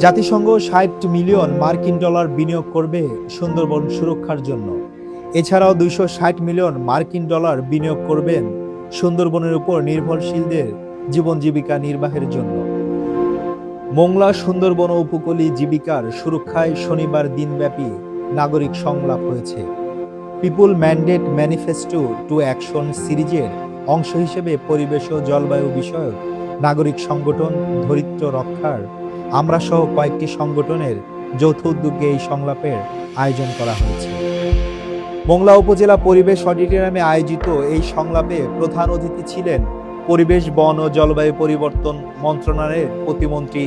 জাতিসংঘ ৬০ মিলিয়ন মার্কিন ডলার বিনিয়োগ করবে সুন্দরবন সুরক্ষার জন্য। এছাড়াও ২৬০ মিলিয়ন মার্কিন ডলার বিনিয়োগ করবেন সুন্দরবনের উপর নির্ভরশীলদের জীবন জীবিকা নির্বাহের জন্য। মোংলা সুন্দরবন উপকূলীয় জীবিকার সুরক্ষায় শনিবার দিনব্যাপী নাগরিক সংলাপ হয়েছে। পিপুল ম্যান্ডেট ম্যানিফেস্টো টু অ্যাকশন সিরিজের অংশ হিসেবে পরিবেশ ও জলবায়ু বিষয়ক নাগরিক সংগঠন ধরিত্র রক্ষার আমরা সহ কয়েকটি সংগঠনের যৌথ উদ্যোগে এই সংলাপের আয়োজন করা হয়েছে। মোংলা উপজেলা পরিবেশ অডিটোরিয়ামে আয়োজিত এই সংলাপে প্রধান অতিথি ছিলেন পরিবেশ, বন ও জলবায়ু পরিবর্তন মন্ত্রণালয়ের প্রতিমন্ত্রী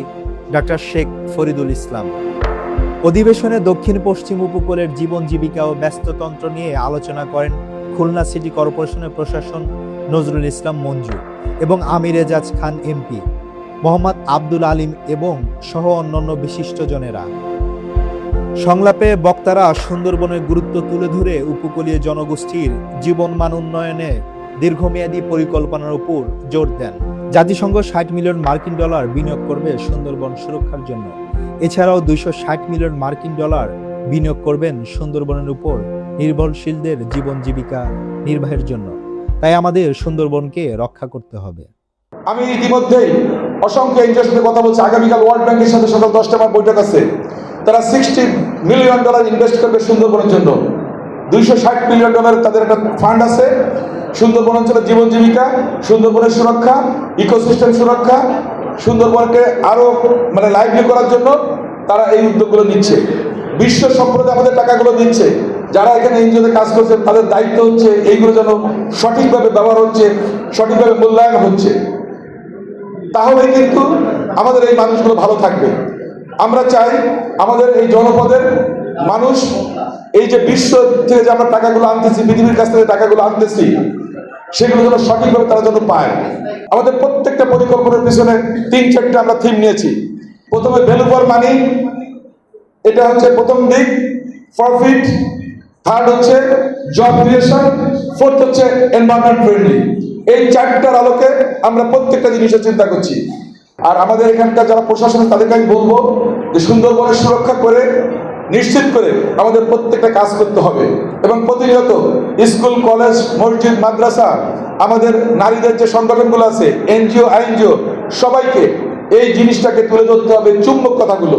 ডক্টর শেখ ফরিদুল ইসলাম। অধিবেশনে দক্ষিণ পশ্চিম উপকূলের জীবন জীবিকা ও ব্যস্ততন্ত্র নিয়ে আলোচনা করেন খুলনা সিটি কর্পোরেশনের প্রশাসন নজরুল ইসলাম মঞ্জু এবং আমির এজাজ খান এমপি, মোহাম্মদ আব্দুল আলিম এবং সহ অন্যান্য বিশিষ্টজনেরা। সংলাপে বক্তারা সুন্দরবনের গুরুত্ব তুলে ধরে উপকূলীয় জনগোষ্ঠীর জীবনমান উন্নয়নে দীর্ঘমেয়াদী পরিকল্পনার উপর জোর দেন। জাতিসংঘ ৬০ মিলিয়ন মার্কিন ডলার বিনিয়োগ করবে সুন্দরবন সুরক্ষার জন্য। এছাড়াও ২৬০ মিলিয়ন মার্কিন ডলার বিনিয়োগ করবেন সুন্দরবনের উপর নির্ভরশীলদের জীবন জীবিকা নির্বাহের জন্য। তাই আমাদের সুন্দরবনকে রক্ষা করতে হবে। আমি ইতিমধ্যেই অসংখ্য এনজিওর সাথে কথা বলছি। আগামীকাল ওয়ার্ল্ড ব্যাংকের সাথে সকাল 10টা আমার বৈঠক আছে। তারা 60 মিলিয়ন ডলার ইনভেস্ট করবে সুন্দরবনের জন্য। ২৬০ মিলিয়ন ডলার তাদের একটা ফান্ড আছে সুন্দরবন অঞ্চলের জীবন জীবিকা, সুন্দরবনের সুরক্ষা, ইকোসিস্টেম সুরক্ষা, সুন্দরবনকে আরো লাইভলি করার জন্য তারা এই উদ্যোগগুলো নিচ্ছে। বিশ্ব সম্প্রদায় আমাদের টাকাগুলো দিচ্ছে। যারা এখানে এনজিওতে কাজ করছেন তাদের দায়িত্ব হচ্ছে এইগুলো যেন সঠিকভাবে ব্যবহার হচ্ছে, সঠিকভাবে মূল্যায়ন হচ্ছে। তাহলে কিন্তু আমাদের এই মানুষগুলো ভালো থাকবে। আমরা চাই আমাদের এই জনপদের মানুষ এই যে বিশ্ব থেকে যে আমরা টাকাগুলো আনতেছি, পৃথিবীর কাছ থেকে টাকাগুলো আনতেছি, সেগুলো যেন সঠিকভাবে তারা যেন পায়। আমাদের প্রত্যেকটা পরিকল্পনার পিছনে ৩-৪টা আমরা থিম নিয়েছি। প্রথমে ভ্যালু ফর মানি, এটা হচ্ছে প্রথম দিক, প্রফিট, থার্ড হচ্ছে জব ক্রিয়েশন, ফোর্থ হচ্ছে এনভায়রনমেন্ট ফ্রেন্ডলি। এই 4টার আলোকে আমরা প্রত্যেকটা জিনিসের চিন্তা করছি। আর আমাদের এখানকার যারা প্রশাসন তাদেরকে আমি বলবো যে সুন্দরবনের সুরক্ষা করে নিশ্চিত করে আমাদের প্রত্যেকটা কাজ করতে হবে এবং প্রতিনিয়ত স্কুল, কলেজ, মসজিদ, মাদ্রাসা, আমাদের নারীদের যে সংগঠনগুলো আছে, এনজিও, আইএনজিও, সবাইকে এই জিনিসটাকে তুলে ধরতে হবে, চুম্বক কথাগুলো।